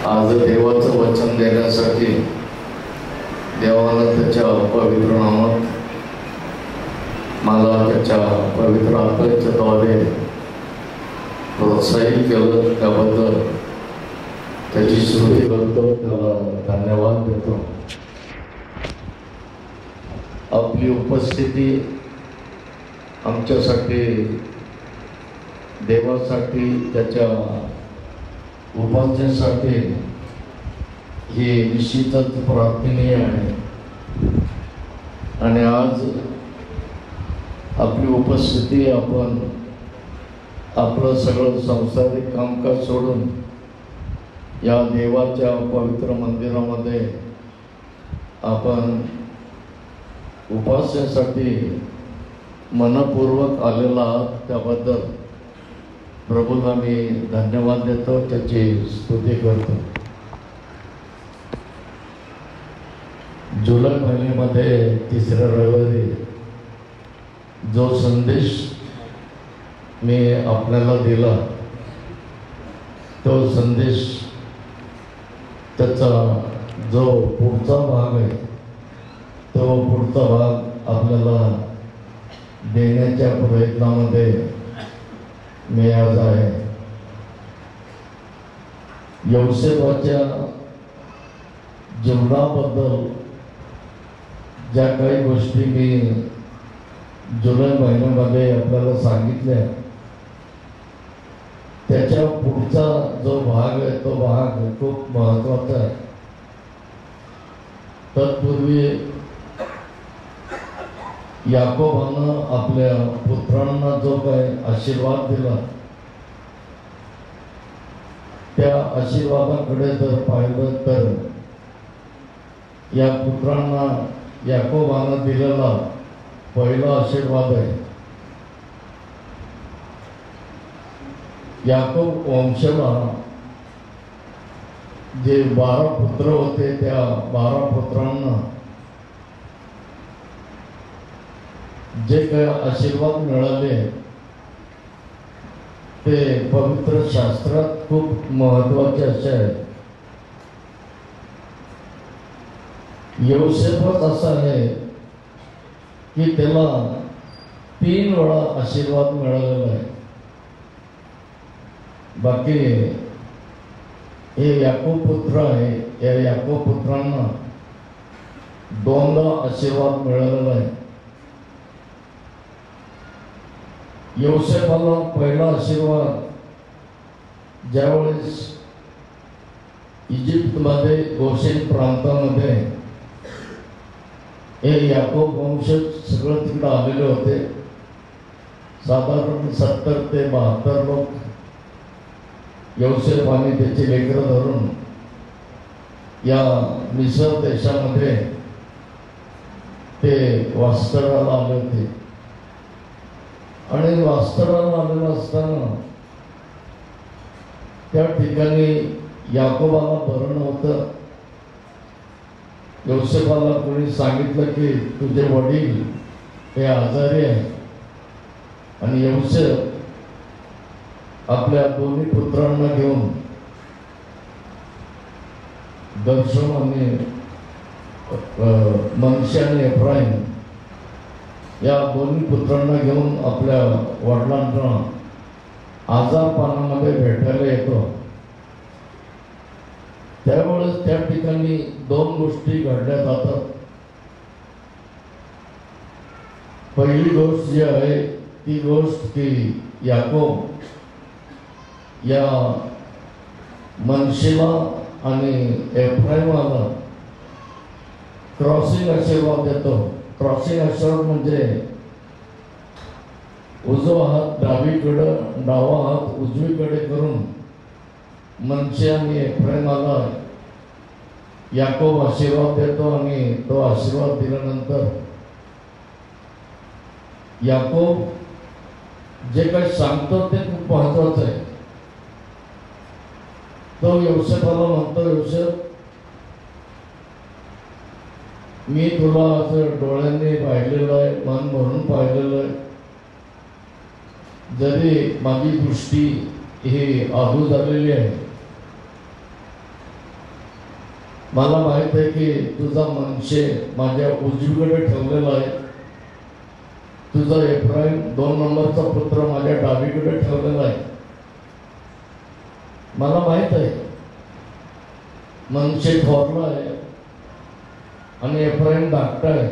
आज देवाचं वचन देण्यासाठी देवानं त्याच्या पवित्र नामात मला त्याच्या पवित्र आत्म्याच्या द्वारे प्रोत्साहित केलं, त्याबद्दल त्याची स्तुती करतो, त्याला धन्यवाद देतो. आपली उपस्थिती आमच्यासाठी, देवासाठी, त्याच्या उपासनेसाठी ही निश्चितच प्रार्थनीय आहे. आणि आज आपली उपस्थिती आपण आपलं सगळं सांसारिक कामकाज सोडून या देवाच्या पवित्र मंदिरामध्ये आपण उपासनेसाठी मनपूर्वक आलेला आहात, त्याबद्दल प्रभूला मी धन्यवाद देतो, त्याची स्तुती करतो. जुलै महिन्यामध्ये तिसऱ्या रविवारी जो संदेश मी आपल्याला दिला, तो संदेश त्याचा जो पुढचा भाग आहे, तो पुढचा भाग आपल्याला देण्याच्या प्रयत्नामध्ये मी आज आहे. यौसेफाच्या जीवनाबद्दल ज्या काही गोष्टी मी जुलै महिन्यामध्ये आपल्याला सांगितल्या, त्याच्या पुढचा जो भाग आहे तो भाग खूप महत्त्वाचा आहे. तत्पूर्वी याकोबानं आपल्या पुत्रांना जो काही आशीर्वाद दिला, त्या आशीर्वादाकडे जर पाहिलं तर या पुत्रांना याकोबानं दिलेला पहिला आशीर्वाद आहे. याकोब वंशाला जे 12 पुत्र होते, त्या 12 पुत्रांना जे काही आशीर्वाद मिळाले ते पवित्र शास्त्रात खूप महत्त्वाचे असे आहेत. यौसेफच असा आहे की त्याला 3 वेळा आशीर्वाद मिळालेला आहे. बाकी हे याकोब पुत्र आहे, या याकोब पुत्रांना 2दा आशीर्वाद मिळालेला आहे. यौसेफाला पहिला आशीर्वाद ज्यावेळेस इजिप्तमध्ये गोशेन प्रांतामध्ये हे याकोब वंश सगळं तिकडं आलेले होते. साधारण 70 ते 72 लोक यौसेफ आणि त्याची लेकरं धरून या मिसर देशामध्ये ते वास्तव्याला आले होते. आणि वास्तव्याला आलेलं असताना त्या ठिकाणी याकोबाला बरं नव्हतं. यौसेफाला कोणी सांगितलं की तुझे वडील हे आजारी आहे. आणि यौसेफ आपल्या दोन्ही पुत्रांना घेऊन दर्शन आणि मनशे आणि एफ्राईम या दोन्ही पुत्रांना घेऊन आपल्या वडिलांना आजारपणामध्ये भेटायला येतो. त्यावेळेस त्या ठिकाणी 2 गोष्टी घडल्या जातात. पहिली गोष्ट जी आहे ती गोष्ट की याकोब या मनशेला आणि एफ्राईमाला क्रॉसिंग आशीर्वाद देतो. क्रॉसिंग आशीर्वाद म्हणजे उजवा हात डावीकडं, डावा हात उजवीकडे करून मनशे आणि एफ्राईमाला याकोब आशीर्वाद देतो. आणि तो आशीर्वाद दिल्यानंतर याकोब जे काही सांगतो ते खूप महत्वाचं आहे. तो यौसेफाला म्हणतो, यौसेफ, मी तुला असं डोळ्यांनी पाहिलेलं आहे, मन भरून पाहिलेलं आहे. जरी माझी दृष्टी ही आधू झालेली आहे, मला माहित आहे की तुझा मनशे माझ्या उजवीकडे ठेवलेला आहे, तुझा एफ्राईम 2 नंबरचा पुत्र माझ्या डावीकडे ठेवलेला आहे. मला माहित आहे मनशे थोरला आहे आणि एफ्राईम धाकटा आहे,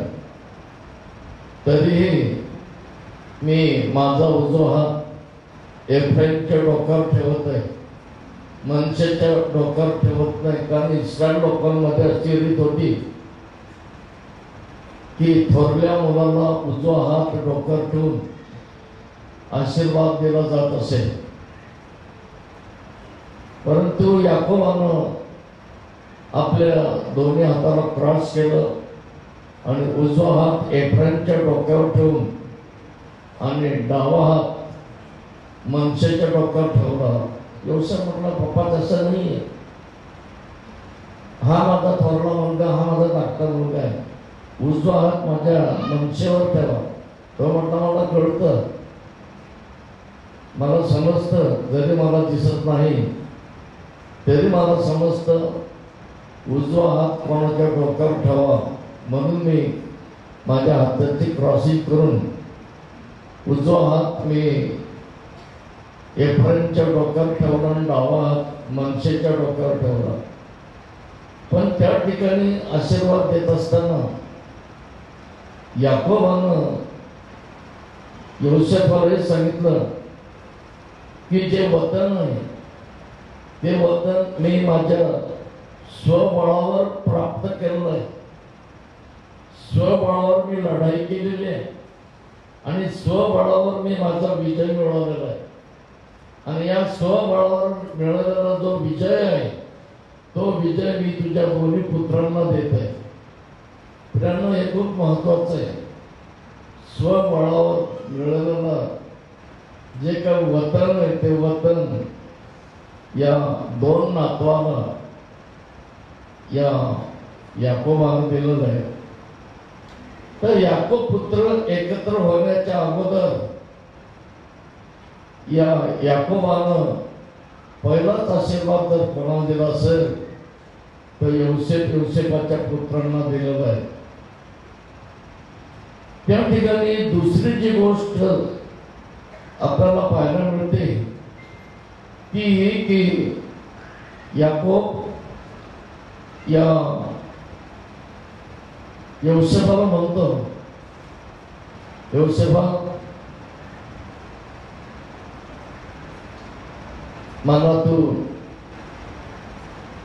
तरीही मी माझा उजवा हात एफ्राईमच्या डोक्यावर ठेवत आहे, मनशेच्या डोक्यावर ठेवत नाही. कारण इस्रायल लोकांमध्ये अशी रीत होती की थोरल्या मुलाला उजवा हात डोक्यावर ठेवून आशीर्वाद दिला जात असे. परंतु याकोबानं आपल्या दोन्ही हाताला क्रॉस केलं आणि उजवा हात एफ्राईमच्या डोक्यावर ठेवून आणि डावा हात मनशेच्या डोक्यावर ठेवला. योसेफ म्हटला, पप्पा तसं नाही, हा माझा थोरला मुलगा, हा माझा धाकटा मुलगा आहे, उजवा हात माझ्या मनशेवर ठेवा. तो म्हटला, मला कळतं, मला समजतं, जरी मला दिसत नाही तरी मला समजतं उजवा हात कोणाच्या डोक्यावर ठेवा, म्हणून मी माझ्या हाताची क्रॉसिंग करून उजवा हात मी एफ्राईमच्या डोक्यावर ठेवला आणि डावा हात मनशेच्या डोक्यावर ठेवला. पण त्या ठिकाणी आशीर्वाद देत असताना याकोबानं योसेफला हे सांगितलं की जे वतन आहे ते वतन मी माझ्या स्वबळावर प्राप्त केलेलं आहे, स्वबळावर मी लढाई केलेली आहे आणि स्वबळावर मी माझा विजय मिळवलेला आहे. आणि या स्वबळावर मिळवलेला जो विजय आहे तो विजय मी तुझ्या दोन्ही पुत्रांना देत आहे. मित्रांनो, हे खूप महत्वाचं आहे. स्वबळावर मिळवलेलं जे काही वतन आहे ते वतन या 2 नातवाला या याकोबानं दिलेलं आहे. तर याकोब पुत्र एकत्र होण्याच्या अगोदर या याकोबानं पहिलाच आशीर्वाद जर कोणाला दिला असेल तर योसेफाच्या पुत्रांना दिलेला आहे. त्या ठिकाणी दुसरी जी गोष्ट आपल्याला पाहायला मिळते ती ही की याकोब या योसेफाला म्हणतो, योसेफा, मला तू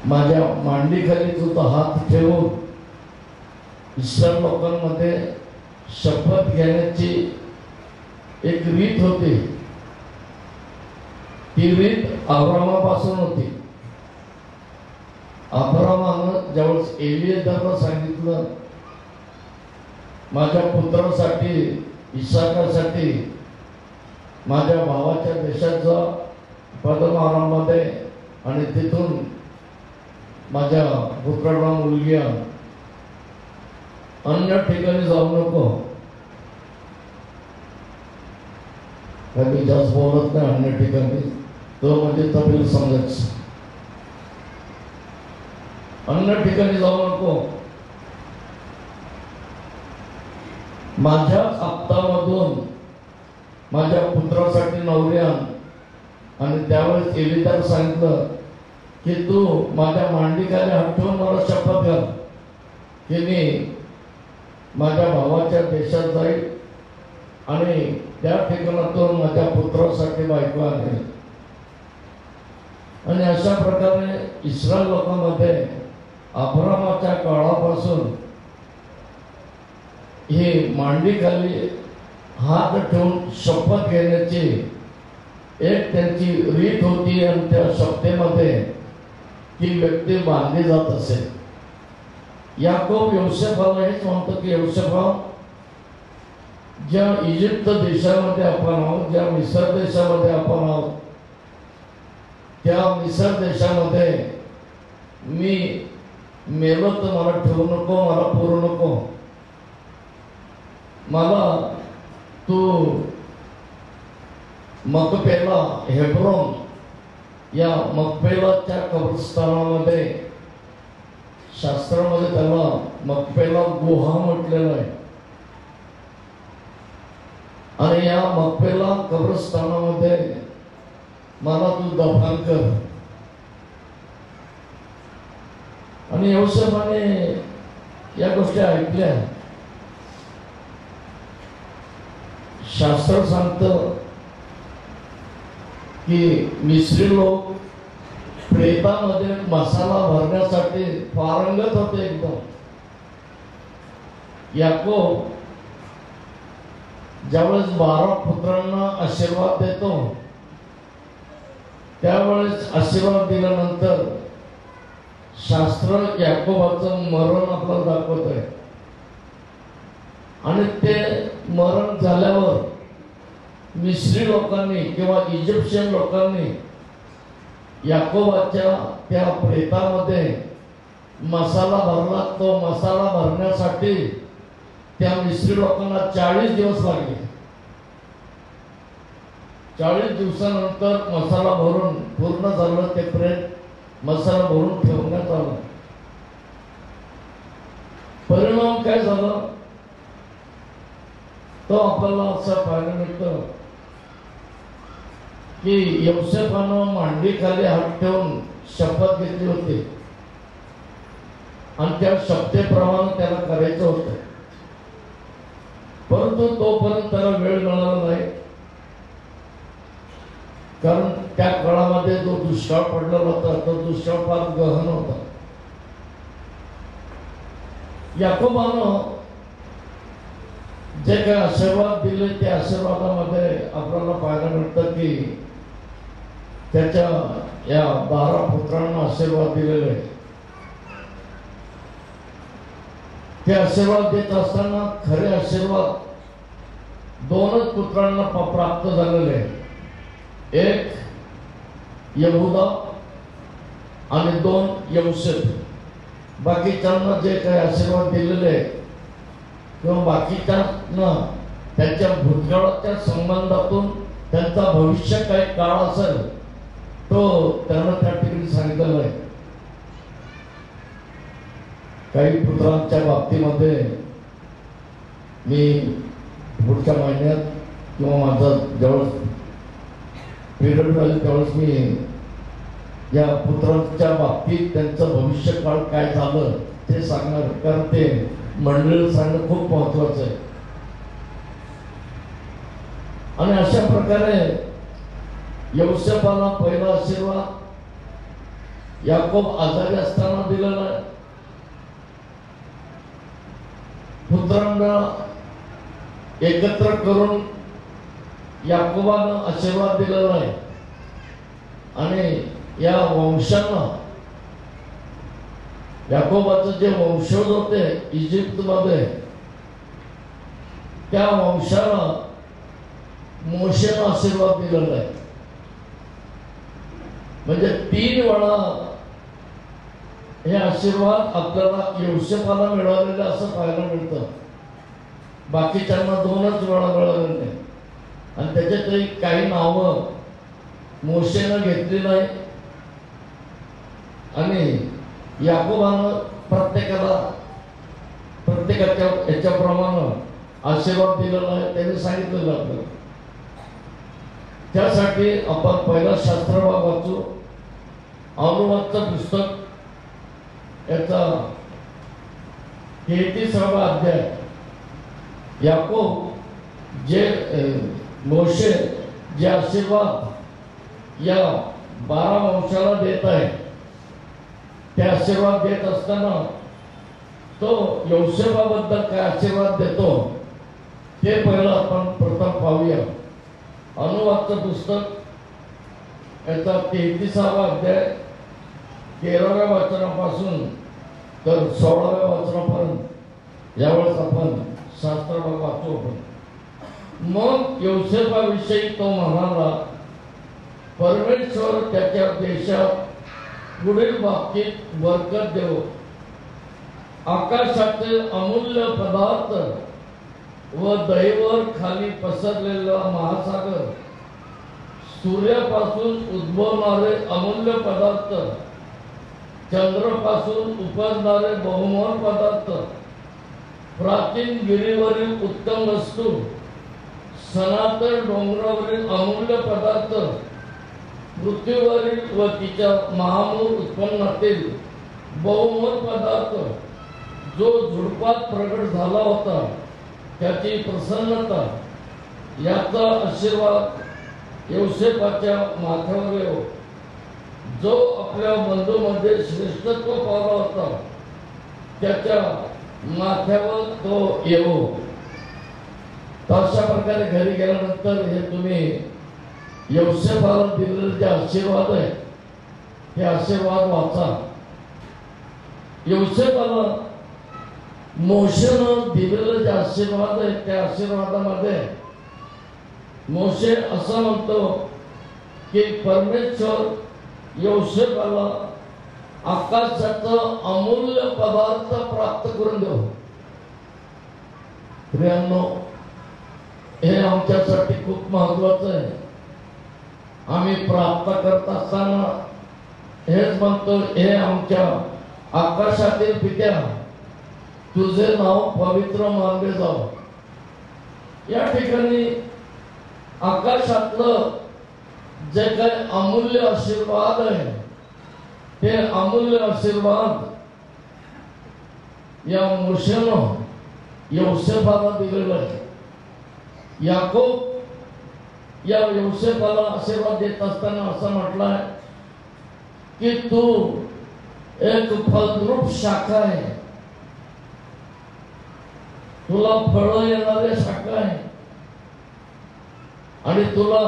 माझ्या मांडीखाली तुझा हात ठेवून इस्रायल लोकांमध्ये शपथ घेण्याची एक रीत होती. ती रीत अब्रामापासून होती. अब्रामानं ज्यावेळेस एलिएझरला सांगितलं, माझ्या पुत्रासाठी इसाकासाठी माझ्या भावाच्या देशात जा पद्मनारामध्ये आणि तिथून माझ्या पुत्राला मुलगी आण, अन्य ठिकाणी जाऊ नको. कधी जास्त बोलत नाही अन्य ठिकाणी, तो म्हणजे तबील समजायचं. अन्य ठिकाणी जाऊ नको, माझ्या हप्तामधून माझ्या पुत्रासाठी नवरी आण. आणि त्यावेळेस एलिएझर सांगितलं की तू माझ्या मांडीखाली हात ठेवून मला शपथ घाल की मी माझ्या भावाच्या देशात जाईल आणि त्या ठिकाणातून माझ्या पुत्रासाठी बायको आणेल. आणि अशा प्रकारे इस्रायल लोकांमध्ये अब्रामाच्या काळापासून ही मांडीखाली हात ठेवून शपथ घेण्याची एक त्यांची रीत होती. आणि त्या शपथेमध्ये ती व्यक्ती बांधली जात असे. याकोब योसेफाला हेच म्हणतो की योसेफा, ज्या इजिप्त देशामध्ये आपण आहोत, ज्या मिसर देशामध्ये आपण आहोत, त्या मिसर देशामध्ये मी मेलो तर मला ठेवू नको, मला पुरू नको. मला तू मकपेला, हेब्रोन या मकपेलाच्या कब्रस्थानामध्ये शास्त्रामध्ये त्याला मक्पेला गुहा म्हटलेलं आहे. आणि या मक्पेला कब्रस्तानामध्ये मला तू दफन कर. आणि यहोशेफाने या गोष्टी ऐकल्या. शास्त्र सांगतं की मिस्री लोक प्रेतामध्ये मसाला भरण्यासाठी पारंगत होते एकदम. याकोब ज्यावेळेस 12 पुत्रांना आशीर्वाद देतो त्यावेळेस आशीर्वाद दिल्यानंतर शास्त्र याकोबाचं मरण आपल्याला दाखवत आहे. आणि ते मरण झाल्यावर मिस्री लोकांनी किंवा इजिप्शियन लोकांनी याकोबाच्या त्या प्रेतामध्ये मसाला भरला. तो मसाला भरण्यासाठी त्या मिस्री लोकांना 40 दिवस लागले. 40 दिवसानंतर मसाला भरून पूर्ण झालं. ते प्रेत मसाला भरून ठेवण्यात आला. परिणाम काय झाला तो आपल्याला असं पाहायला मिळतं की यहोशेफानं मांडीखाली हात ठेवून शपथ घेतली होती आणि त्या शपथेप्रमाणे त्याला करायचं होतं. परंतु तोपर्यंत त्याला वेळ मिळाला नाही. कारण त्या काळामध्ये जो दुष्काळ पडलेला होता तो दुष्काळ फार गहन होता. याकोबानं जे काही आशीर्वाद दिले त्या आशीर्वादामध्ये आपल्याला पाहायला मिळतं की त्याच्या या 12 पुत्रांना आशीर्वाद दिलेले. ते आशीर्वाद देत असताना खरे आशीर्वाद 2च पुत्रांना प्राप्त झालेले. एक यहूदा आणि 2 योसेफ. बाकीच्यांना जे काही आशीर्वाद दिलेले किंवा बाकीच्यांना त्यांच्या भूतकाळाच्या संबंधातून त्यांचा भविष्य काही काळ असेल तो त्यांना त्या ठिकाणी सांगितलेला आहे. काही पुत्रांच्या बाबतीमध्ये मी पुढच्या महिन्यात किंवा माझा जवळ पिरियड राहील त्यावेळेस मी या पुत्रांच्या बाबतीत त्यांचं भविष्यकाळ काय झालं ते सांगणार. कारण ते मंडळी सांगणं खूप महत्वाचं आहे. आणि अशा प्रकारे यहोशेफाला पहिला आशीर्वाद याकोब आजारी असताना दिलेला आहे. पुत्रांना एकत्र करून याकोबानं आशीर्वाद दिलेला आहे. आणि या वंशांना याकोबाचे जे वंशज होते इजिप्तमध्ये त्या वंशाला मोशेनं आशीर्वाद दिलेला आहे. म्हणजे 3 वेळा हे आशीर्वाद आपल्याला यहोशेफाला मिळालेले असं पाहायला मिळतं. बाकीच्यांना 2च वेळा मिळालेले. आणि त्याच्यातही काही नावं मोशेनं घेतली नाही आणि याकोबानं प्रत्येकाच्या याच्याप्रमाणे आशीर्वाद दिलेला आहे. त्यांनी सांगितलेलं आपल्याला. त्यासाठी आपण पहिला शास्त्रभाग वाचू. अनुवादचं पुस्तक याचा 33वा अध्याय. याकोब जे मोशे जे आशीर्वाद या 12 वंशाला देत आहे ते आशीर्वाद देत असताना तो यहोशेफाबद्दल काय आशीर्वाद देतो ते पहिलं आपण प्रथम पाहूया. अनुवादचं पुस्तक याचा 33वा अध्याय 13व्या वचनापासून तर 16व्या वचनापर्यंत यावेळेस आपण शास्त्रभाग वाचू. आपण मग यहोशेफाविषयी तो म्हणाला, परमेश्वर त्याच्या देशात पुढील बाबतीत बरकत देव. आकाशाचे अमूल्य पदार्थ व दैवर खाली पसरलेला महासागर, सूर्यापासून उद्भवणारे अमूल्य पदार्थ चंद्रापासून उपजणारे बहुमोल पदार्थ, प्राचीन गिरीवरील उत्तम वस्तू, सनातन डोंगरावरील अमूल्य पदार्थ, पृथ्वीवरील व तिच्या महामूल उत्पन्नातील बहुमोल पदार्थ, जो झुडपात प्रगट झाला होता त्याची प्रसन्नता, याचा आशीर्वाद यौसेपाच्या माथ्यावर येवो. जो आपल्या बंधूमध्ये श्रेष्ठत्व पावला होता त्याच्या माथ्यावर तो येवो. अशा प्रकारे घरी गेल्यानंतर हे तुम्ही यौसेपाला दिलेले जे आशीर्वाद आहे हे आशीर्वाद वाचा. यौसेपाला मोशेनं दिलेले जे आशीर्वाद आहे त्या आशीर्वादामध्ये मोशे असं म्हणतो की परमेश्वर यौसेपाला आकाशाचा अमूल्य पदार्थ प्राप्त करून देऊ. प्रियांनो, हे आमच्यासाठी खूप महत्वाचं आहे. आम्ही प्रार्थना करत असताना हेच म्हणतो, हे आमच्या आकाशातील पित्या, तुझे नाव पवित्र मानले जाव. या ठिकाणी आकाशातलं जे काही अमूल्य आशीर्वाद आहे ते अमूल्य आशीर्वाद या मोशेनं यौसेपाला दिलेलं आहे. याकोब या यौसेपाला आशीर्वाद देत असताना असं म्हटलंय की तू एक फलद्रूप शाखा आहे, तुला फळं येणारे शाखा आहे आणि तुला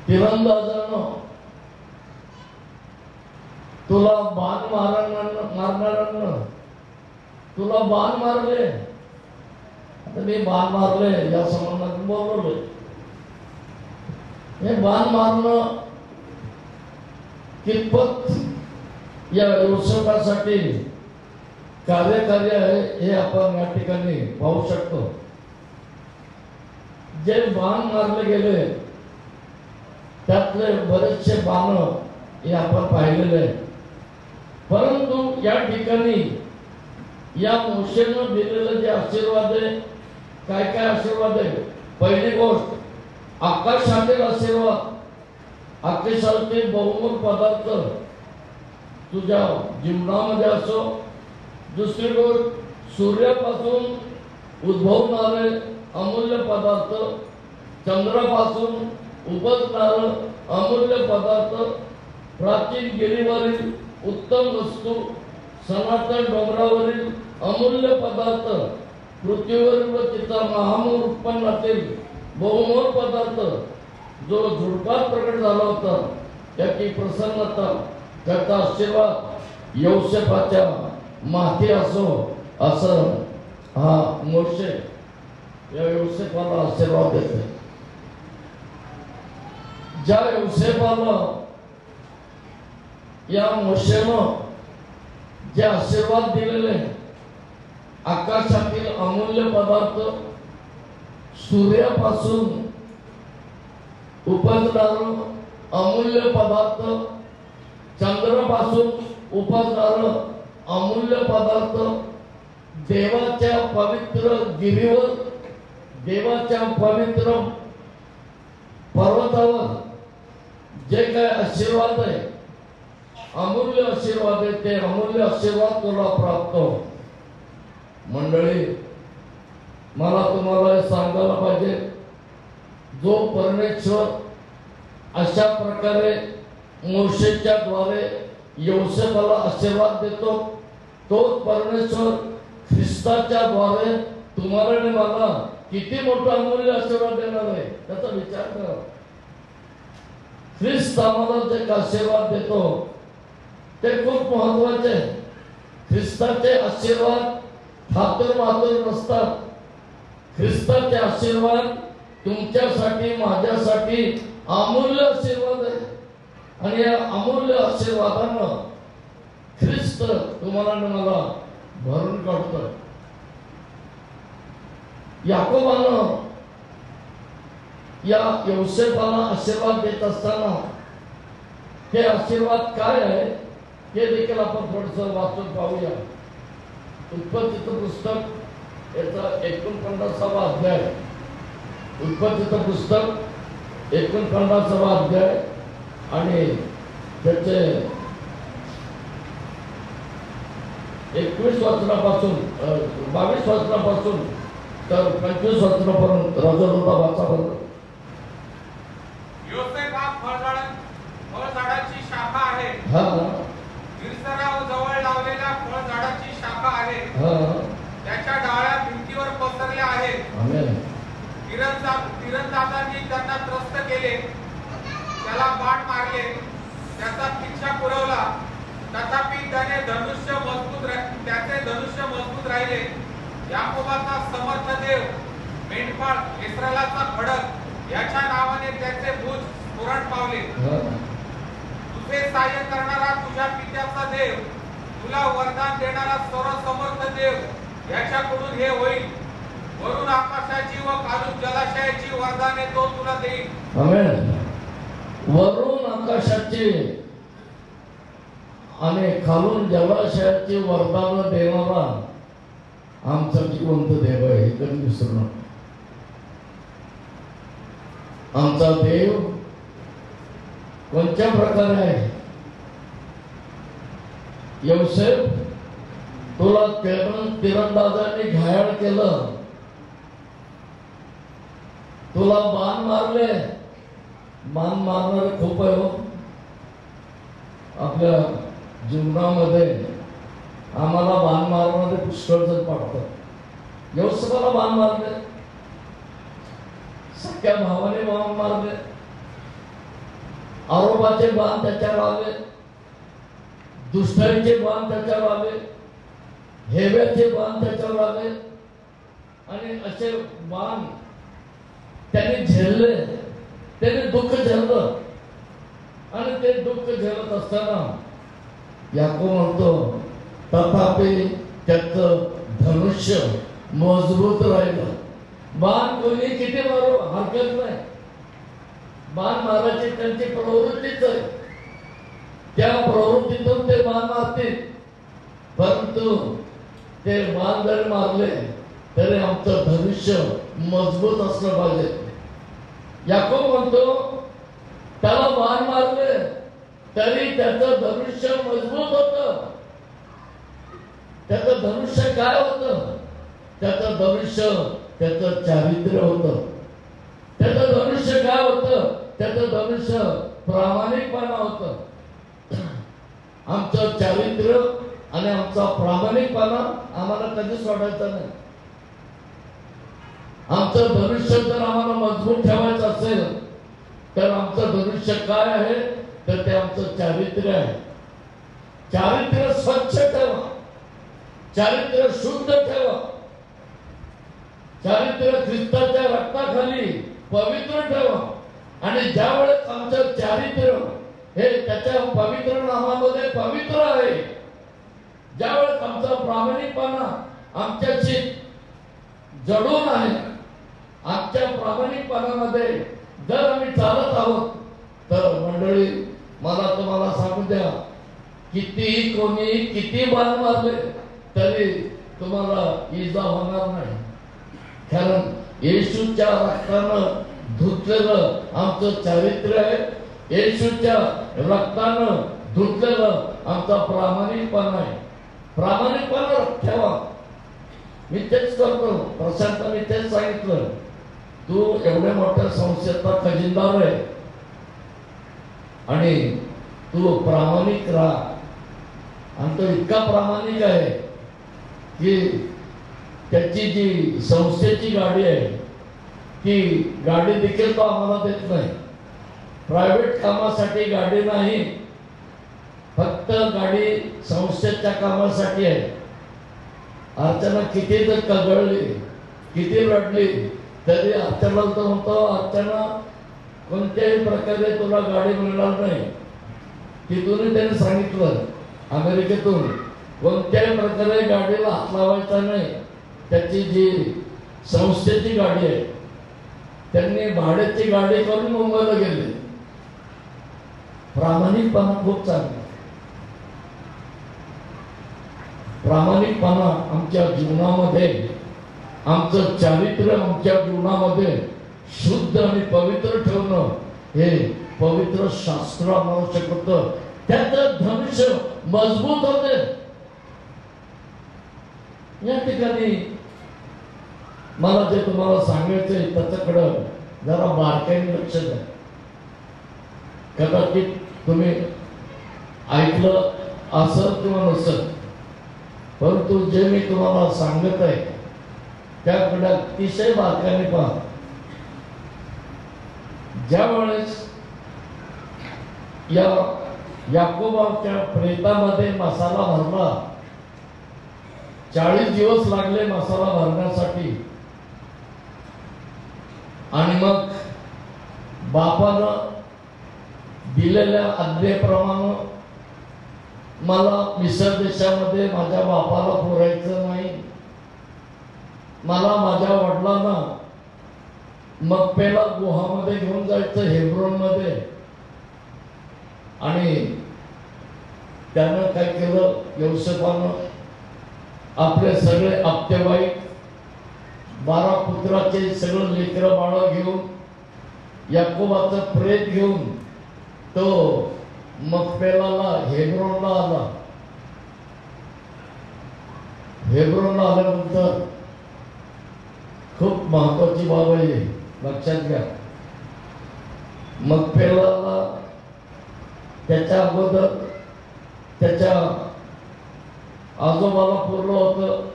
तिरंदाजानं, तुला बाण मारणाऱ्यांना तुला बाण मारले. आता मी बाण मारले या संबंधात बोललोय. हे बाण मारणं कितपत या यौसेपासाठी कार्यकारी आहे हे आपण या ठिकाणी पाहू शकतो. जे बाण मारले गेले त्यातले बरेचसे बाण हे आपण पाहिलेले आहे. परंतु या ठिकाणी या मोशेनं दिलेले जे आशीर्वाद आहे, काय काय आशीर्वाद आहे. पहिली गोष्ट आकाशातील आशीर्वाद, आकाशातील बहुमोल पदार्थ तुझ्या जीवनामध्ये असो. दुसरी गोष्ट सूर्यापासून उद्भवणारे अमूल्य पदार्थ, चंद्रापासून उपजणारे अमूल्य पदार्थ, प्राचीन गिरीवरील उत्तम वस्तू, सनातन डोंगरावरील अमूल्य पदार्थ, पृथ्वीवरील व तिचा महामूल उत्पन्नातील बहुमोल पदार्थ, जो झुडपात प्रकट झाला होता त्याची प्रसन्नता, त्याचा आशीर्वाद यौसेपाच्या माथी असो, असं हा मोशे या यौसेपाला आशीर्वाद देते. ज्या यौसेपाला या मोशेनं जे आशीर्वाद दिलेले, आकाशातील अमूल्य पदार्थ, सूर्यापासून उपजणारं अमूल्य पदार्थ, चंद्रापासून उपजणारं अमूल्य पदार्थ, देवाच्या पवित्र गिरीवर, देवाच्या पवित्र पर्वतावर जे काय आशीर्वाद आहे, अमूल्य आशीर्वाद आहे, ते अमूल्य आशीर्वाद तुला प्राप्त हो. मंडळी, मला तुम्हाला हे सांगायला पाहिजे, जो परमेश्वर अशा प्रकारे मोशेच्या द्वारे यौसेपाला आशीर्वाद देतो, तोच परमेश्वर ख्रिस्ताच्या द्वारे तुम्हाला आणि मला किती मोठा अमूल्य आशीर्वाद देणार आहे त्याचा विचार करा. ख्रिस्त आम्हाला जे आशीर्वाद देतो ते खूप महत्वाचे आहे. ख्रिस्ताचे आशीर्वाद हातून मातून नसतात. ख्रिस्ताचे आशीर्वाद तुमच्यासाठी, माझ्यासाठी अमूल्य आशीर्वाद आहे आणि या अमूल्य आशीर्वादानं ख्रिस्त तुम्हाला आणि मला भरून काढतो. याकोबानं या यौसेपाला आशीर्वाद देत असताना हे आशीर्वाद काय आहे हे देखील आपण थोडंसं वाचून पाहूया. उत्पत्तीचं पुस्तक याचा 49वा अध्याय, उत्पत्तीचं पुस्तक 49वा अध्याय आणि त्याचे 21 वचनापासून 22 वचनापासून तर 25 वचनापर्यंत राजदूता वाचा बरं. योसेफ हा फळझाडाची शाखा आहे. जवळ लावलेल्या फळझाडाची शाखा आहे. त्याच्या डाळ्या भिंतीवर पसरल्या आहेत. तीरंदाजांनी त्यांना त्रस्त केले, त्याला बाण मारले, त्याचा पिच्छा पुरवला, तथापि त्याचे धनुष्य मजबूत राहिले. याकोबाचा समर्थ देव, मेंढपाळ, इस्रायलाचा खडक याच्या नावाने त्याचे भुज स्फुरण पावले. तुझे सहाय्य करणारा तुझ्या पित्याचा देव, तुला वरदान देणारा सर्वसमर्थ देव याच्याकडून हे होईल. वरून आकाशाची व खालून जलाशयाची वरदाने तो तुला देईल. आमेन. वरून आकाशाची आणि खालून जलाशयाची वरदान देणारा आमचा जिवंत देव आहे, हे कधी विसरू नका. आमचा देव कोणत्या प्रकारे आहे? योसेफ, तुला तीरंदाजांनी घायल केलं, तुला बाण मारले. बाण मारणारे खूप आहे हो आपल्या जीवनामध्ये. आम्हाला बाण मारणारे पुष्कळ जण पाडतात. योसेफाला बाण मारले, सख्या भावाने बाण मारले, आरोपाचे बाण त्याच्यावर आले, दुष्टांचे बाण त्याच्यावर आले, हेव्याचे बाण त्याच्यावर आले आणि असे बाण त्यांनी झेलले. त्याने दुःख झेललं आणि ते दुःख झेलत असताना याकोब म्हणतो, तथापि त्याचं धनुष्य मजबूत राहिलं. बाण कोणी किती मारू हरकत नाही, बाण मारायची त्यांची प्रवृत्तीच आहे, त्या प्रवृत्तीतून ते बाण मारतील. परंतु ते बाण जरी मारले तरी आमचं धनुष्य मजबूत असलं पाहिजे. याकोब म्हणतो, त्याला बाण मारले तरी त्याचं धनुष्य मजबूत होतं. त्याचं धनुष्य काय होतं? त्याचं धनुष्य त्याचं चारित्र्य होतं. त्याचं धनुष्य काय होतं? त्याचं धनुष्य प्रामाणिकपणा होतं. आमचं चारित्र्य आणि आमचा प्रामाणिकपणा आम्हाला कधीच सोडायचा नाही. आमचं धनुष्य जर आम्हाला मजबूत ठेवायचं असेल तर आमचं धनुष्य काय आहे? तर ते आमचं चारित्र्य आहे. चारित्र्य स्वच्छ ठेवा, चारित्र्य शुद्ध ठेवा, चारित्र्य ख्रिस्ताच्या रक्ताखाली पवित्र ठेवा. आणि ज्या वेळेस आमचं चारित्र्य हे त्याच्या पवित्र नामामध्ये पवित्र आहे, ज्या वेळेस आमचा प्रामाणिकपणा आमच्याशी जडून आहे, आमच्या प्रामाणिकपणामध्ये जर आम्ही चालत आहोत तर मंडळी, मला तुम्हाला सांगू द्या, किती कोणी किती बाण मारले तरी तुम्हाला इजा होणार नाही. कारण येशूच्या रक्तानं धुतलेलं आमचं चारित्र्य आहे. येशूच्या रक्तानं धुतलेलं आमचा प्रामाणिकपणा आहे. प्रामाणिकपणा ठेवा. मी तेच करतो. प्रशांतांनी तेच सांगितलं, तू एवढ्या मोठ्या संस्थेचा खजिनदार आहे आणि तू प्रामाणिक राहा. आणि तो इतका प्रामाणिक आहे की त्याची जी संस्थेची गाडी आहे ती गाडी देखील तो आम्हाला देत नाही. प्रायव्हेट कामासाठी गाडी नाही, फक्त गाडी संस्थेच्या कामासाठी आहे. अर्चना किती जर कगळली, किती रडली तरी अर्चना तो म्हणतो, अर्चना कोणत्याही प्रकारे तुला गाडी मिळणार नाही. तिथून त्याने सांगितलं अमेरिकेतून कोणत्याही प्रकारे गाडीला हात लावायचा नाही. त्याची जी संस्थेची गाडी आहे त्यांनी भाड्याची गाडी करून मुंबईला गेले. प्रामाणिकपणा खूप चांगला. प्रामाणिकपणा आमच्या जीवनामध्ये, आमचं चारित्र्य आमच्या जीवनामध्ये शुद्ध आणि पवित्र ठेवणं हे पवित्र शास्त्र आम्हाला शिकवतं. त्याचं धनुष्य मजबूत होते. या ठिकाणी मला जे तुम्हाला सांगायचंय त्याच्याकडं जरा बारकाईने लक्ष द्या. कदाचित तुम्ही ऐकलं असं किंवा नसत, परंतु जे मी तुम्हाला सांगत आहे त्याकडे अतिशय बारकाईने पहा. ज्या वेळेस या याकोबाच्या प्रेतामध्ये मसाला भरला, 40 दिवस लागले मसाला भरण्यासाठी, आणि मग बापानं दिलेल्या आज्ञेप्रमाणे मला मिसर देशामध्ये माझ्या बापाला पुरायचं नाही, मला माझ्या वडिलांना मकपेला गुहामध्ये घेऊन जायचं हेब्रोन मध्ये. आणि त्यानं काय केलं, योसेफानं आपले सगळे आप्तेबाई 12 पुत्राचे सगळं लेकरं बाळ घेऊन, याकोबाचं प्रेत घेऊन तो मकपेलाला हेब्रोनला आला. हेब्रोनला आल्यानंतर खूप महत्वाची बाब आहे, लक्षात घ्या. मकपेलाला त्याच्या अगोदर त्याच्या आजोबाला पुरलं होतं,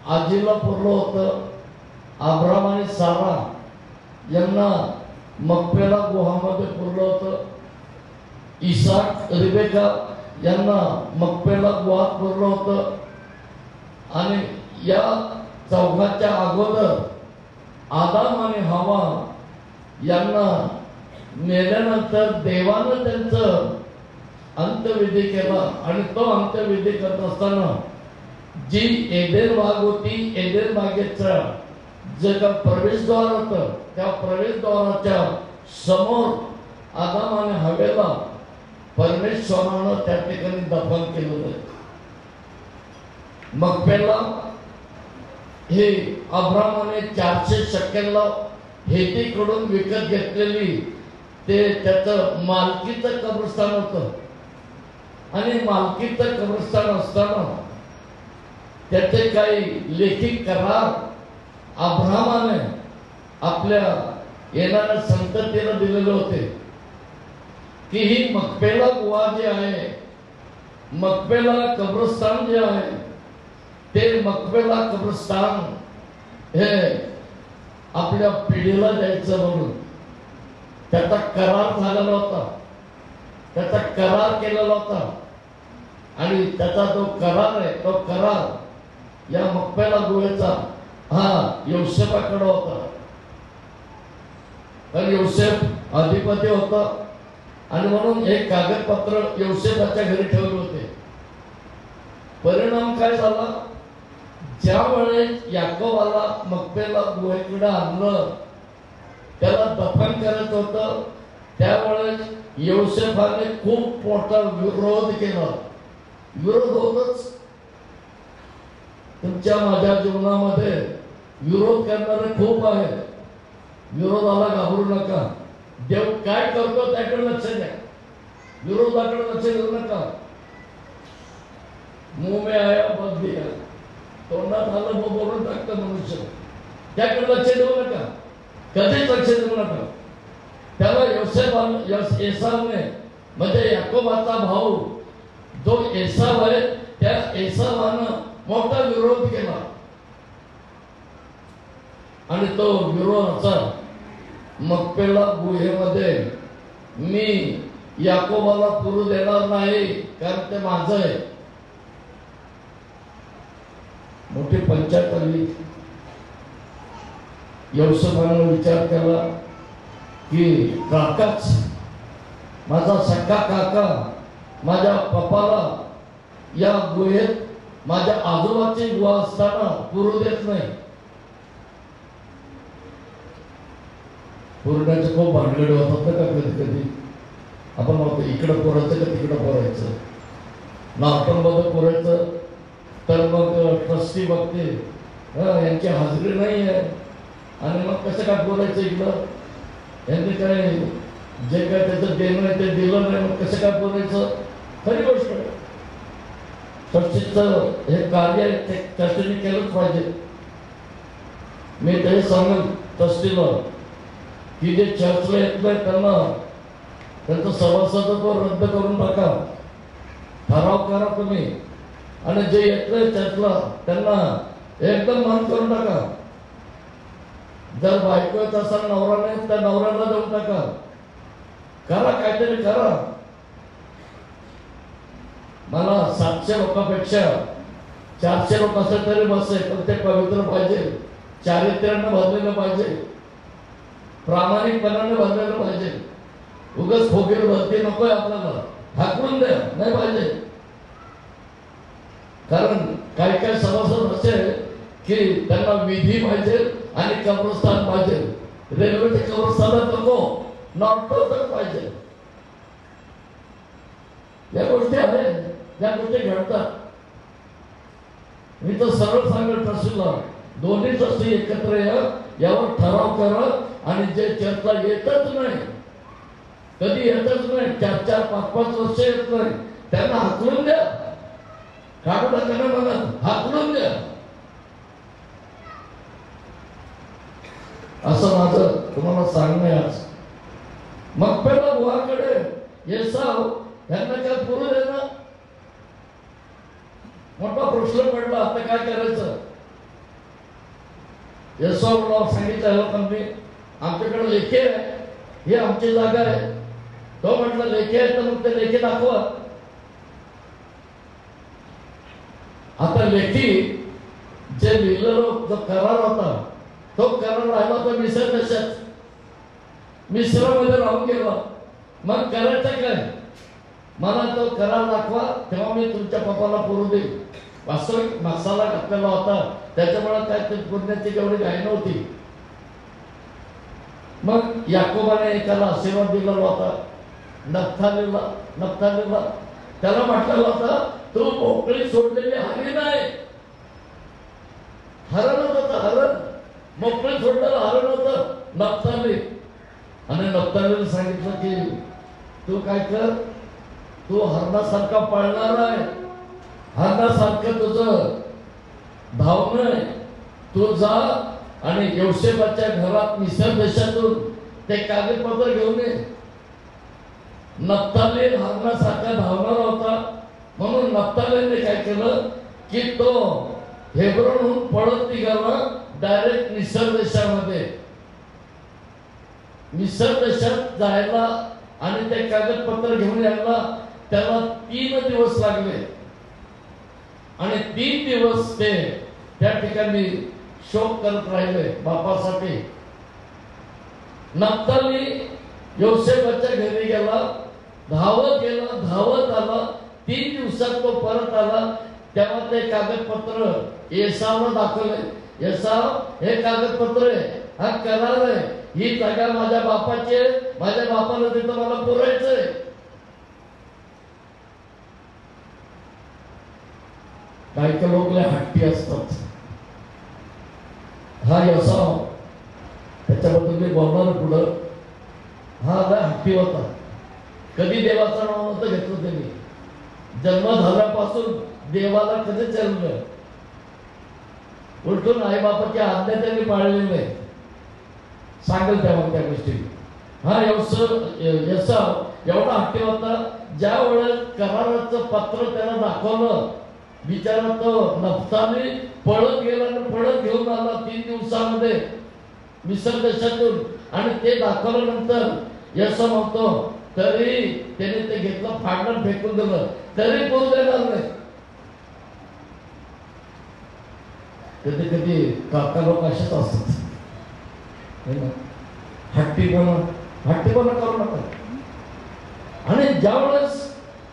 आजीला पुरलं होतं. अब्राम आणि सारा यांना मकपेला गुहामध्ये पुरलं होतं. इसाक रिबेका यांना मकपेला गुहात पुरलं होतं. आणि या चौघाच्या अगोदर आदाम आणि हवा यांना मेल्यानंतर देवानं त्यांचं अंत्यविधी केला. आणि तो अंत्यविधी करत असताना जी एदेन बाग होती, एदेन बागेचा जे का प्रवेशद्वार होतं, त्या प्रवेशद्वाराच्या समोर आदाम आणि हवेला परमेश्वरानं त्या ठिकाणी दफन केलं. मकपेला हे अब्रामाने 400 शकेलला हेतीकडून विकत घेतलेली ते त्याचं मालकीचं कब्रस्तान होतं. आणि मालकीचं कब्रस्तान असताना त्याचे काही लेखी करार अब्रामाने आपल्या येणाऱ्या संततीला दिलेले होते की ही मकपेला गुहा जे आहे, मकपेला कब्रस्तान जे आहे, ते मकपेला कब्रस्तान हे आपल्या पिढीला द्यायचं म्हणून त्याचा करार झालेला होता, त्याचा करार केलेला होता. आणि त्याचा जो करार आहे, तो करार या मकपेला गुहेचा हा योसेफाकडे होता. कारण योसेफ अधिपती होता आणि म्हणून एक कागदपत्र योसेफाच्या घरी ठेवले होते. परिणाम काय झाला, ज्या वेळेस याकोबाला मकपेला गुहेकडे आणलं, त्याला दफन करत होतं, त्यावेळेस योसेफाने खूप मोठा विरोध केला. विरोध होतच. तुमच्या माझ्या जीवनामध्ये विरोध करणारे खूप आहेत. विरोधाला घाबरू नका. देव काय करतो त्याकडे लक्ष द्या, विरोधाकडे लक्ष देऊ नका. मुंह में आया बग दिया, तोंडात आलं मग बोलून टाकतं मनुष्य. त्याकडे लक्ष देऊ नका, कधीच लक्ष देऊ नका. त्याला एसावने म्हणजे याकोबाचा भाऊ जो एसाव आहे, त्या एसावानं मोठा विरोध केला. आणि तो विरोध असा, मकपेला गुहेमध्ये मी याकोबाला पुरू देणार नाही, कारण ते माझं आहे. मोठी पंचायत आली. योसेफानं विचार केला की काकाच, माझा सख्खा काका माझ्या पप्पाला या गुहेत माझ्या आजोबाची गुहा असताना पुरू देत नाही. पुरण्याचे खूप भानगड होतात ना का कधी कधी. आपण म्हणतो इकडं पोरायचं का तिकडं पोरायचं, नॉर्टनमध्ये पोरायचं तर मग ट्रस्टी बघते यांची हाजरी नाही आहे आणि मग कसं काय बोलायचं इकडं, यांनी काय जे काय त्याचं देणं आहे ते दिलं नाही, मग कसं काय बोलायचं. खरी गोष्ट आहे, ट्रस्टीचं हे कार्य आहे ते ट्रस्टीने केलंच पाहिजे. मी ते सांगेल ट्रस्टीला की जे चर्चला येत नाही त्यांना त्यांचं सभासदत्व रद्द करून टाका, ठराव करा तुम्ही, आणि जे येत नाही चर्चला त्यांना एकदम मान करून टाका. जर बायको येत असाल नवरा नाही तर नवऱ्याला देऊन टाका, करा काहीतरी करा. मला 700 लोकांपेक्षा 400 लोक असेल तरी बस आहे, पण ते पवित्र पाहिजे, चारित्र्यानं भरलेलं पाहिजे, प्रामाणिकपणाने भरलेलं पाहिजे. उगाच खोगीर भरती नकोय आपल्याला, हाकलून द्या नाही पाहिजे. कारण काही काही सभासद असे की त्यांना विधी पाहिजे आणि कब्रस्तान पाहिजे. रेल्वेच्या कब्रस्तानात नको, नॉर्टन पाहिजे. या गोष्टी आहेत, या गोष्टी घडतात. मी तर सरळ सांगेल ट्रस्टीला, दोन्ही ट्रस्टी एकत्र या, यावर ठराव करा, आणि जे चर्चला येतच नाही, कधी येतच नाही, 4-4, 5-5 वर्ष येत नाही, त्यांना हाकलून द्या. काढू नका ना, मला हाकलून द्या. असं माझं तुम्हाला सांगणं आज. मग पहिला बुवाकडे येसाव यांना काय पुरू दे ना. मोठा प्रश्न पडला, आता काय करायचं. येसावला सांगितलं लोकांनी आमच्याकडे लेखी आहे, ही आमची जागा आहे. तो म्हटलं लेखी आहे तर मग ते लेखी दाखवा. आता लेखी जे लिहिलेलं जो करार होता तो करार राहिला तो मिसर देशात, मिश्रामध्ये राहून गेला. मग करायचं काय, मला तो करार दाखवा तेव्हा मी तुमच्या पप्पाला पुरू देईन. वास्तविक मसाला घातलेला होता त्याच्यामुळे काय ते पुरण्याची एवढी घाई नव्हती. मग याकोबाने एकाला आशीर्वाद दिलेला होता, नफ्तालीला त्याला म्हटलेला होता तू मोकळी सोडलेली हरी नाही. हरण होतं, हरण मोकळी सोडलेलं हरण होतं नफ्ताली. आणि नफ्तालीला सांगितलं की तू काय कर, तू हरणासारखा पळणार आहे, हरणासारखं तुझं धावणं आहे. तू जा आणि योसेफाच्या घरात मिसर देशातून ते कागदपत्र घेऊन ये. नफ्ताली हरणासारखा धावणार होता, म्हणून नफ्तालीने काय केलं की तो हेब्रोनहून पळत निघाला डायरेक्ट मिसर देशामध्ये. मिसर देशात जायला आणि ते कागदपत्र घेऊन यायला त्याला 3 दिवस लागले. आणि 3 दिवस ते त्या ठिकाणी शोक करत राहिले बापासाठी. नफ्ताली योसेफाच्या घरी गेला, धावत आला. 3 दिवसात तो परत आला. तेव्हा ते कागदपत्र येसावला दाखवले. येसाव, हे कागदपत्र आहे, हा करार आहे, ही जागा माझ्या बापाची आहे, माझ्या बापाला तिथं मला पुरायचंय. काही काही लोक लय हट्टी असतात. हा येसाव, त्याच्याबद्दल मी बोलणार पुढं. हा लय हट्टी होता. कधी देवाचं नाव नव्हतं घेतलं त्यांनी. जन्म झाल्यापासून देवाला कधी चाललं, उलटून आई बापाची आज्ञा त्यांनी पाळलेली नाही. सांगेल तेव्हा त्या गोष्टी. हा येसाव एवढा हट्टी होता, ज्या वेळेस कराराचं पत्र त्याला दाखवलं, बिचारा तो नफ्ताली पळत गेला आणि पळत घेऊन आला 3 दिवसामध्ये मिसर देशातून. आणि ते दाखवल्यानंतर येसाव म्हणतो तरी त्याने ते घेतलं, फाडलं, फेकून दिलं, तरी पुरू देणार नाही. कधी कधी काका लोक असेच असतात, हट्टीपणा करू नका. आणि ज्यावेळेस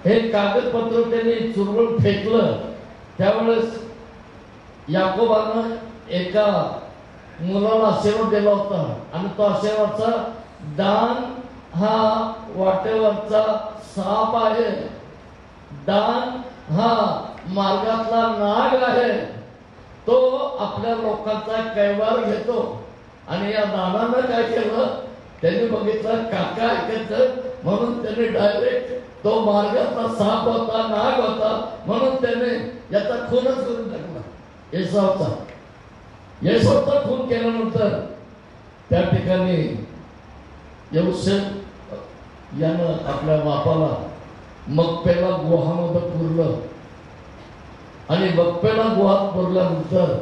हे कागदपत्र त्यांनी चुरवून फेकलं त्यावेळेस याकोबानं एका मुलाला आशीर्वाद दिला होता. आणि तो आशीर्वादचा दान हा वाटेवरचा साप आहे, दान हा मार्गातला नाग आहे. तो आपल्या लोकांचा कैवार घेतो आणि या दानानं काय केलं, त्यांनी बघितलं काका ऐकायचं म्हणून त्यांनी डायरेक्ट तो मार्गातला साप होता, नाग होता म्हणून त्याने याचा खूनच करून टाकला. येसावचा खून केल्यानंतर त्या ठिकाणी यौसेफ यानं आपल्या बापाला मक्पेला गुहामध्ये पुरलं आणि मक्पेला गुहात पुरल्यानंतर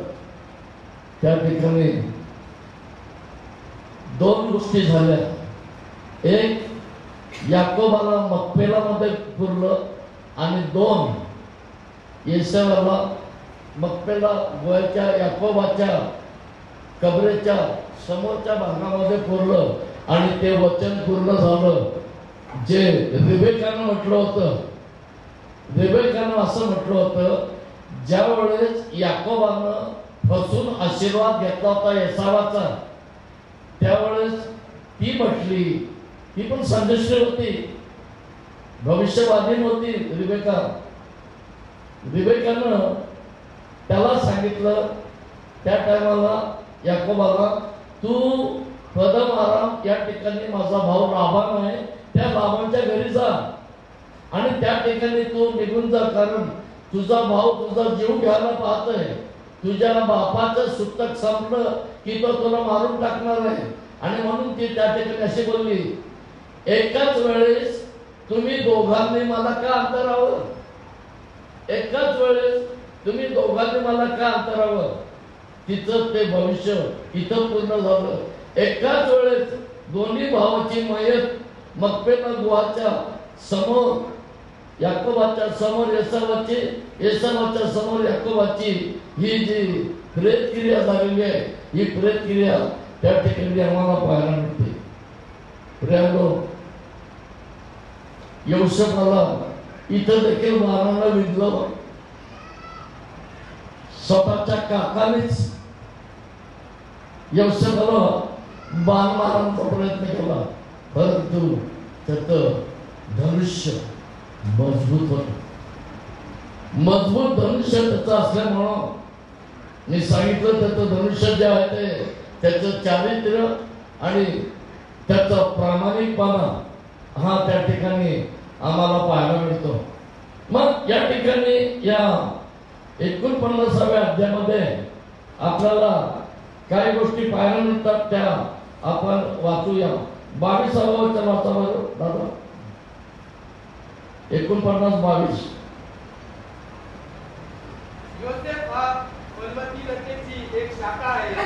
त्या ठिकाणी दोन गोष्टी झाल्या. एक, याकोबाला मक्पेला मध्ये पुरलं आणि दोन, येसावाला मक्पेला गुहाच्या याकोबाच्या कबरेच्या समोरच्या भागामध्ये पुरलं आणि ते वचन पूर्ण झालं जे रिबेकानं म्हटलं होतं. रिबेकानं असं म्हटलं होतं, ज्या वेळेस याकोबानं फसून आशीर्वाद घेतला होता येसावाचा, त्यावेळेस ती म्हटली, ती पण संदेशी होती, भविष्यवादी होती रिबेका. रिबेकानं त्याला सांगितलं त्या टायमाला याकोबाला, तू पदम आराम या ठिकाणी माझा भाऊ लाबान आहे, त्या लाबानच्या घरी जा आणि त्या ठिकाणी तू निघून जा, कारण तुझा भाऊ तुझा जीव घ्यायला पाहतोय. तुझ्या बापाचं सुतक संपलं की तो तुला मारून टाकणार आहे. आणि म्हणून ती त्या ठिकाणी अशी बोलली, एकाच वेळेस तुम्ही दोघांनी मला का अंतरावं, एकाच वेळेस तुम्ही दोघांनी मला का अंतरावं. तिचं ते भविष्य इथं पूर्ण झालं. एकाच वेळेस दोन्ही भावाची मयत मक्पेला गुहाच्या समोर याकोबाच्या समोर येसावाची, येसावाच्या समोर याकोबाची ही जी प्रेतक्रिया झालेली आहे, ही प्रेतक्रिया त्या ठिकाणी आम्हाला पाहायला मिळते. प्रियांनो, यौसेफाला इथं देखील मारायला विधलं. स्वतःच्या काकानेच यौसेफाला बाण मारण्याचा प्रयत्न केला, परंतु त्याचं धनुष्य मजबूत होत. मजबूत धनुष्य त्याचं असल्यामुळं मी सांगितलं, त्याचं धनुष्य जे आहे ते त्याचं चारित्र्य आणि त्याचा प्रामाणिकपणा हा त्या ठिकाणी आम्हाला पाहायला मिळतो. मग या ठिकाणी या 49व्या अध्यायामध्ये आपल्याला काही गोष्टी पाहायला मिळतात, त्या आपण वाचूया. 22वा वचन वाचा बरं दादा. 49:22. योसेफ हा फलवती लतेची एक शाखा आहे,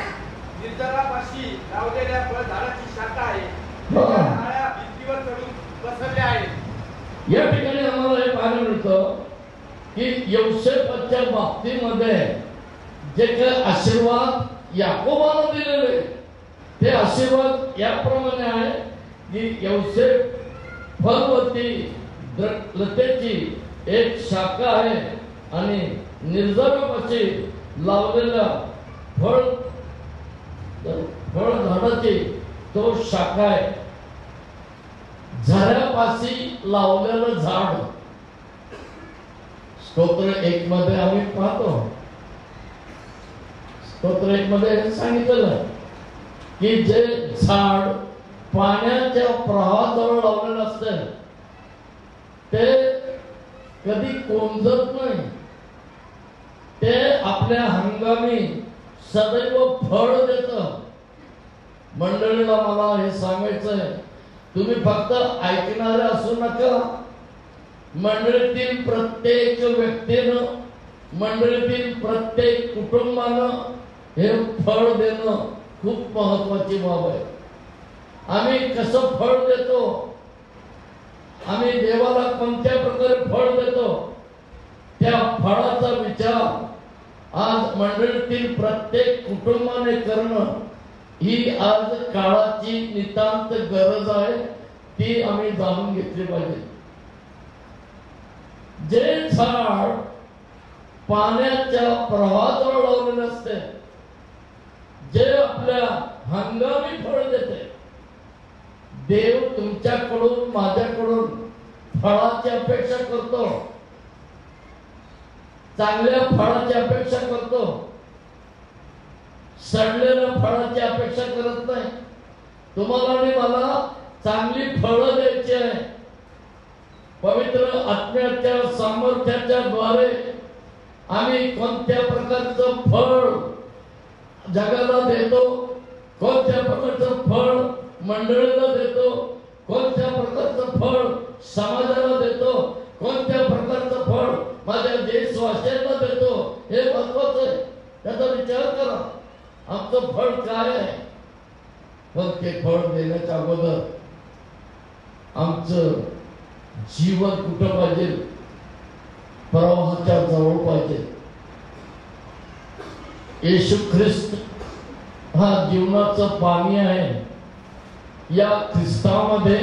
निर्जरापाशी लावलेल्या फळझाडाची शाखा आहे, झाड्या भिंतीवर चढून पसरल्या आहेत. या ठिकाणी आम्हाला हे पाहायला मिळतं की यौसेफच्या बाबतीमध्ये जे काही आशीर्वाद याकोबाला दिलेले, ते आशीर्वाद याप्रमाणे आहे की यौसेफ फलवती लतेची एक शाखा आहे आणि निर्जरापाशी लावलेल्या फळ झाडाची तो शाखा आहे. झऱ्यापाशी लावलेलं झाड. स्तोत्र 1 मध्ये आम्ही पाहतो, स्तोत्र 1 मध्ये सांगितलं की जे झाड पाण्याच्या प्रवाहाजवळ लावलेलं असते ते कधी कोंजत नाही, ते आपल्या हंगामी सदैव फळ देतं. मंडळीला मला हे सांगायचंय, तुम्ही फक्त ऐकणारे असू नका. मंडळीतील प्रत्येक व्यक्तीनं, मंडळीतील प्रत्येक कुटुंबानं हे फळ देणं खूप महत्वाची बाब आहे. आम्ही कसं फळ देतो, आम्ही देवाला कोणत्या प्रकारे फळ देतो, त्या फळाचा विचार आज मंडळीतील प्रत्येक कुटुंबाने करणं ही आज काळाची नितांत गरज आहे. ती आम्ही जाणून घेतली पाहिजे. जे झाड पाण्याच्या प्रवाहाजवळ लावलेले असते, जे आपल्या हंगामी फळ देते, देव तुमच्याकडून माझ्याकडून फळाची अपेक्षा करतो, चांगल्या फळाची अपेक्षा करतो, सडलेल्या फळाची अपेक्षा करत नाही. तुम्हाला आणि मला चांगली फळं द्यायची आहे. पवित्र आत्म्याच्या सामर्थ्याच्या द्वारे आम्ही कोणत्या प्रकारचं फळ जगाला देतो, कोणत्या प्रकारचं फळ मंडळीला देतो, कोणत्या प्रकारचं फळ समाजाला देतो, कोणत्या प्रकारचं फळ माझ्या देशवासियांना देतो, हे महत्वाचं आहे. त्याचा विचार करा, आमचं फळ काय आहे. पण ते फळ देण्याच्या अगोदर आमचं जीवन कुठं पाहिजे, प्रवाहाच्या जवळ पाहिजे. येशू ख्रिस्त हा जीवनाचं पाणी आहे. या ख्रिस्तामध्ये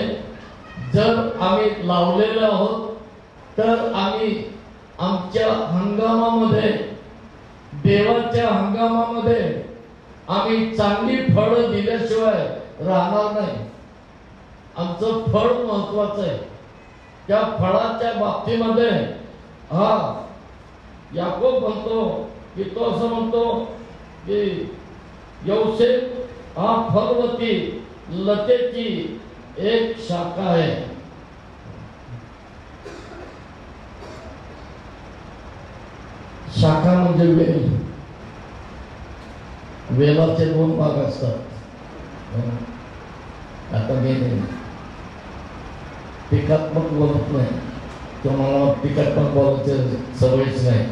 जर आम्ही लावलेले आहोत तर आम्ही आमच्या हंगामामध्ये, देवाच्या हंगामामध्ये आम्ही चांगली फळं दिल्याशिवाय राहणार नाही. आमचं फळ महत्वाचं आहे. त्या फळाच्या बाबतीमध्ये याकोब म्हणतो की तो असं म्हणतो की यौसेफ हा फलवती लतेची एक शाखा आहे. शाखा म्हणजे वेल. वेलाचे दोन भाग असतात. आता मी टीकात्मक बोलत नाही, किंवा मला टीकात्मक बोलायचे सवयच नाही.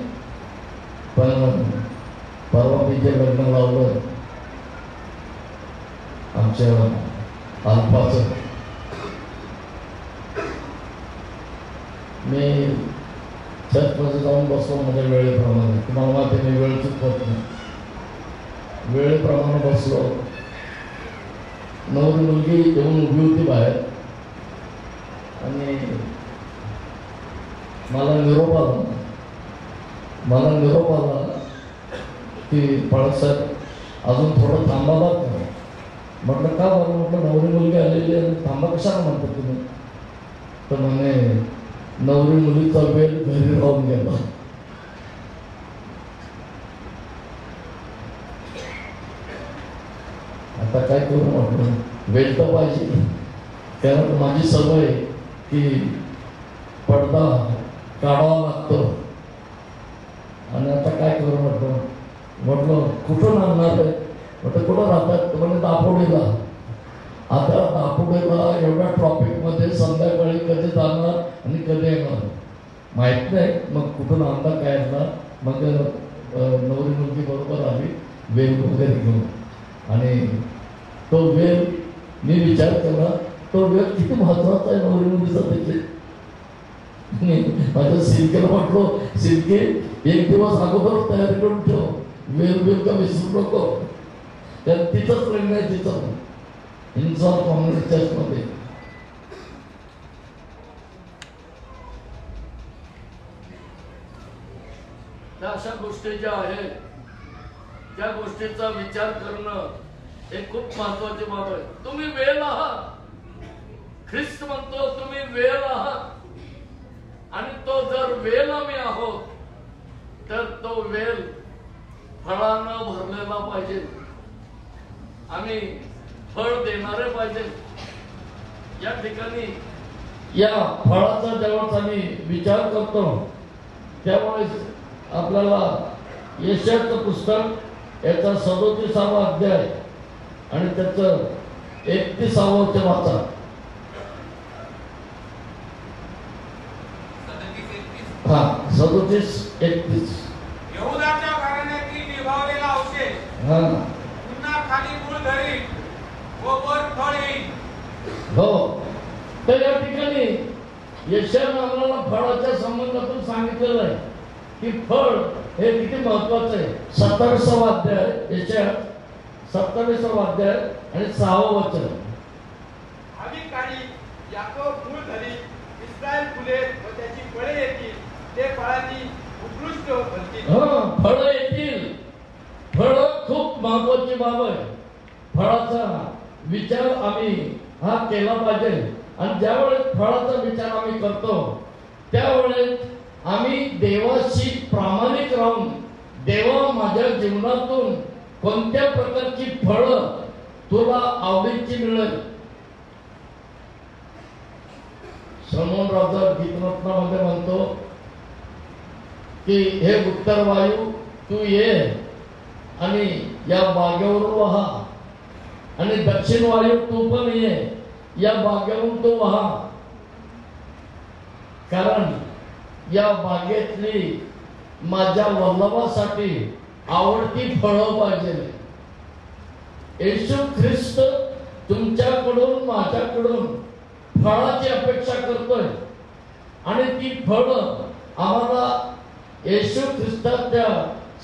पण परवा मी जे लग्न लावलं आमच्या अल्पाचं, मी चर्चमध्ये जाऊन बसलो माझ्या वेळेप्रमाणे. तुम्हाला माहिती मी वेळ चुकवत नाही. वेळेप्रमाणे बसलो. नवरी मुलगी येऊन उभी होती बाहेर आणि मला निरोप आला की पळसाहेब अजून थोडं थांबा बरं का. म्हटलं का बरं. म्हटलं नवरी मुलगी आलेली आहे, थांबा कशाला म्हणतो तुम्ही. तर म्हणे नवरी मुलीचा वेळ घरी राहून गेला. आता काय करू म्हटलं, वेळ तर पाहिजे. कारण माझी सवय की पडदा काढावा लागतो. आणि आता काय करू म्हटलं कुठून आणणार आहे. म्हटलं कुठं राहतात. म्हणजे दापोडीला. आता दापोडीला एवढ्या ट्रॉफिकमध्ये संध्याकाळी कधी जाणार आणि कधी येणार माहीत नाही. मग कुठून आणला काय आणला. मग नवरी मुलगी बरोबर आली वेल वगैरे घेऊन. आणि तो वेल मी विचार केला, तो वेळ किती महत्वाचा आहे नवरी मुलीचा. त्याचे माझ्या सिल्केला म्हटलो, सिल्के एक दिवस अगोदर तयारी करून ठेव, वेल का विसरू नको. त्यात तिथंच लग्न आहे. तिथं हिंसा काँग्रेस चर्चमध्ये. त्या अशा गोष्टी ज्या आहेत त्या गोष्टीचा विचार करणं हे खूप महत्वाची बाब आहे. तुम्ही वेल आहात. ख्रिस्त म्हणतो तुम्ही वेल आहात. आणि तो जर वेल आम्ही आहोत तर तो वेल फळानं भरलेला पाहिजे. आम्ही फळ देणारे पाहिजे. या ठिकाणी या फळाचा जेव्हा आम्ही विचार करतो त्यावेळेस आपल्याला यशाचं पुस्तक याचा 37वा अध्याय आणि त्याचं 31वा वाचा. 37-31. यहूदाच्या घराण्यातील निभावलेला अवशेष पुन्हा खाली मूळ धरी व वर फळ येईल. हो. तर या ठिकाणी यशाने आम्हाला फळाच्या संबंधातून सांगितलेलं आहे की फळ हे किती महत्वाचं आहे. 27वा अध्याय यशा 27वा अध्याय आणि 6वं वचन. आम्ही काही याकोब मूळ धरी इस्रायल फुले व त्याची फळे येतील, ते फळाची उत्कृष्ट बनतील. फळं येतील. फळं खूप महत्वाची बाब आहे. फळाचा विचार आम्ही हा केला पाहिजे. आणि ज्यावेळेस फळाचा विचार आम्ही करतो त्यावेळेस आम्ही देवाशी प्रामाणिक राहून देवा माझ्या जीवनातून कोणत्या प्रकारची फळं तुला आवडीची मिळेल. श्रमण राजा गीतरत्नामध्ये म्हणतो की हे उत्तर वायू तू ये आणि या बागेवर वाहा आणि दक्षिण वायू तू पण ये या बागेवरून तो वाहा. कारण या बागेतली माझ्या वल्लभासाठी आवडती फळं पाहिजे. येशू ख्रिस्त तुमच्याकडून माझ्याकडून फळाची अपेक्षा करतोय आणि ती फळं आम्हाला येशू ख्रिस्ताच्या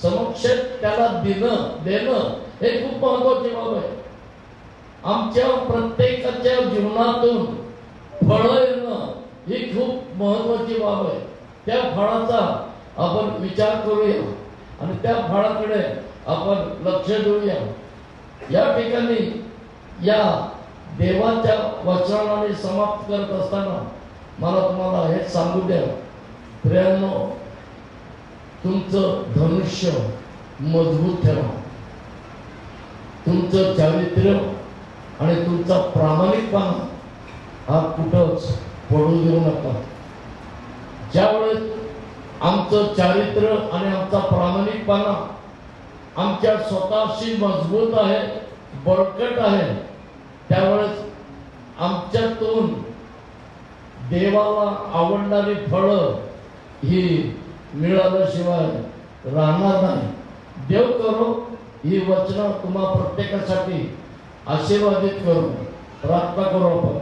समक्ष त्याला देणं हे खूप महत्वाची बाब आहे. आमच्या प्रत्येकाच्या जीवनातून फळं येणं ही खूप महत्वाची बाब आहे. त्या फळाचा आपण विचार करूया आणि त्या फळाकडे आपण लक्ष देऊया. या ठिकाणी या देवाच्या वचनाने समाप्त करत असताना मला तुम्हाला हे सांगू द्या प्रियांनो, तुमचं धनुष्य मजबूत ठेवा. तुमचं चारित्र्य आणि तुमचा प्रामाणिकपणा हा कुठंच पडू देऊ नका. ज्यावेळेस आमचं चारित्र्य आणि आमचा प्रामाणिकपणा आमच्या स्वतःशी मजबूत आहे, बळकट आहे, त्यावेळेस आमच्यातून देवाला आवडणारी फळं ही मिळाल्याशिवाय राहणार नाही. देव करो ही वचनं तुम्हा प्रत्येकासाठी आशीर्वादित करू. प्रार्थना करू आपण.